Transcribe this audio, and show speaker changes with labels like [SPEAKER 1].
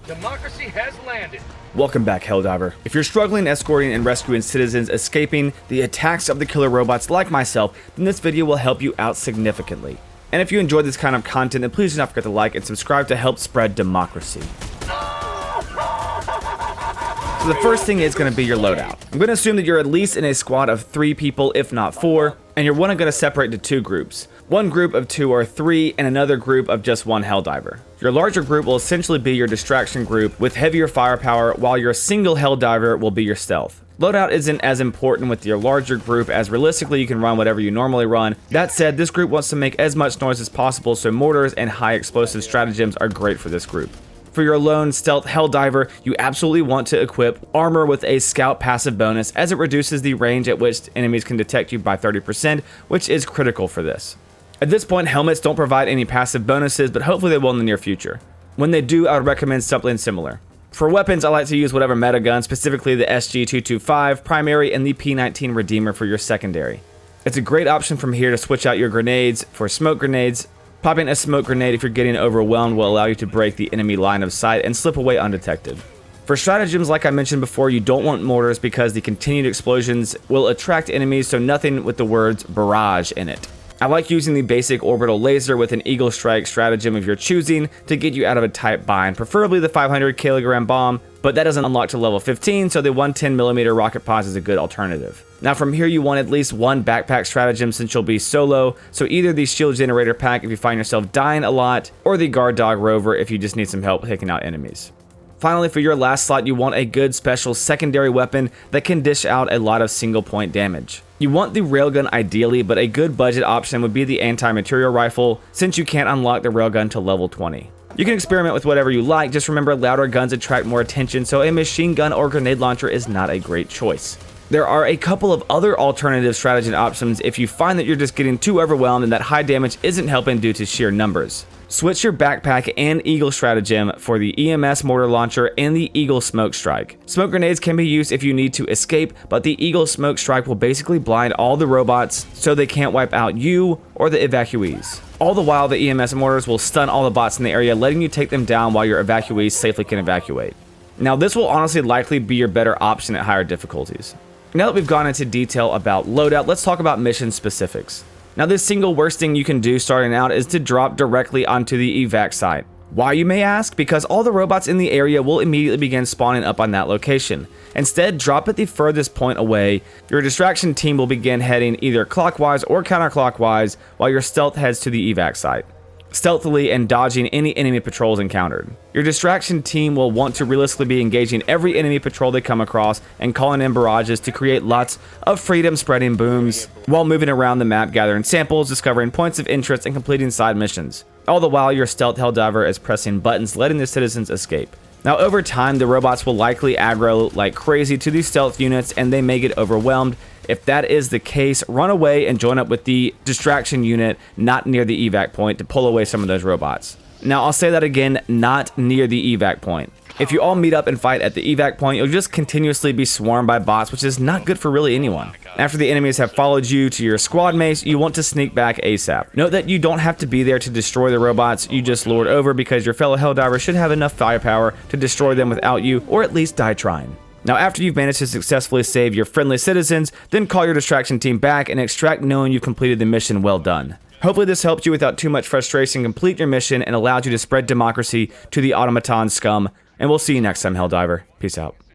[SPEAKER 1] Democracy has landed.
[SPEAKER 2] Welcome back, Helldiver. If you're struggling escorting and rescuing citizens escaping the attacks of the killer robots like myself, then this video will help you out significantly. And if you enjoyed this kind of content, then please do not forget to like and subscribe to help spread democracy. So the first thing is going to be your loadout. I'm going to assume that you're at least in a squad of 3 people, if not 4, and you're going to separate into 2 groups. One group of 2 or 3, and another group of just 1 Helldiver. Your larger group will essentially be your distraction group with heavier firepower, while your single Helldiver will be your stealth. Loadout isn't as important with your larger group, as realistically you can run whatever you normally run. That said, this group wants to make as much noise as possible, so mortars and high explosive stratagems are great for this group. For your lone stealth Helldiver, you absolutely want to equip armor with a scout passive bonus, as it reduces the range at which enemies can detect you by 30%, which is critical for this. At this point, helmets don't provide any passive bonuses, but hopefully they will in the near future. When they do, I would recommend something similar. For weapons, I like to use whatever meta gun, specifically the SG-225 primary and the P19 Redeemer for your secondary. It's a great option from here to switch out your grenades for smoke grenades. Popping a smoke grenade if you're getting overwhelmed will allow you to break the enemy line of sight and slip away undetected. For stratagems, like I mentioned before, you don't want mortars because the continued explosions will attract enemies, so nothing with the words barrage in it. I like using the basic orbital laser with an eagle strike stratagem of your choosing to get you out of a tight bind, preferably the 500 kilogram bomb, but that doesn't unlock to level 15, so the 110mm rocket pods is a good alternative. Now from here you want at least 1 backpack stratagem since you'll be solo, so either the shield generator pack if you find yourself dying a lot, or the guard dog rover if you just need some help taking out enemies. Finally, for your last slot, you want a good special secondary weapon that can dish out a lot of single point damage. You want the railgun ideally, but a good budget option would be the anti-material rifle, since you can't unlock the railgun to level 20. You can experiment with whatever you like, just remember louder guns attract more attention, so a machine gun or grenade launcher is not a great choice. There are a couple of other alternative strategy options if you find that you're just getting too overwhelmed and that high damage isn't helping due to sheer numbers. Switch your backpack and eagle stratagem for the EMS mortar launcher and the eagle smoke strike. Smoke grenades can be used if you need to escape, but the eagle smoke strike will basically blind all the robots so they can't wipe out you or the evacuees. All the while, the EMS mortars will stun all the bots in the area, letting you take them down while your evacuees safely can evacuate. Now this will honestly likely be your better option at higher difficulties. Now that we've gone into detail about loadout, let's talk about mission specifics. Now this single worst thing you can do starting out is to drop directly onto the evac site. Why, you may ask? Because all the robots in the area will immediately begin spawning up on that location. Instead, drop at the furthest point away. Your distraction team will begin heading either clockwise or counterclockwise while your stealth heads to the evac site, stealthily and dodging any enemy patrols encountered. Your distraction team will want to realistically be engaging every enemy patrol they come across and calling in barrages to create lots of freedom spreading booms while moving around the map, gathering samples, discovering points of interest, and completing side missions. All the while, your stealth Helldiver is pressing buttons letting the citizens escape. Now over time, the robots will likely aggro like crazy to these stealth units and they may get overwhelmed. If that is the case, run away and join up with the distraction unit not near the evac point to pull away some of those robots. Now I'll say that again, not near the evac point. If you all meet up and fight at the evac point, you'll just continuously be swarmed by bots, which is not good for really anyone. After the enemies have followed you to your squad mates, you want to sneak back ASAP. Note that you don't have to be there to destroy the robots, you just lure over because your fellow Helldivers should have enough firepower to destroy them without you, or at least die trying. Now after you've managed to successfully save your friendly citizens, then call your distraction team back and extract knowing you've completed the mission well done. Hopefully this helped you without too much frustration complete your mission and allowed you to spread democracy to the Automaton scum, and we'll see you next time, Helldiver. Peace out.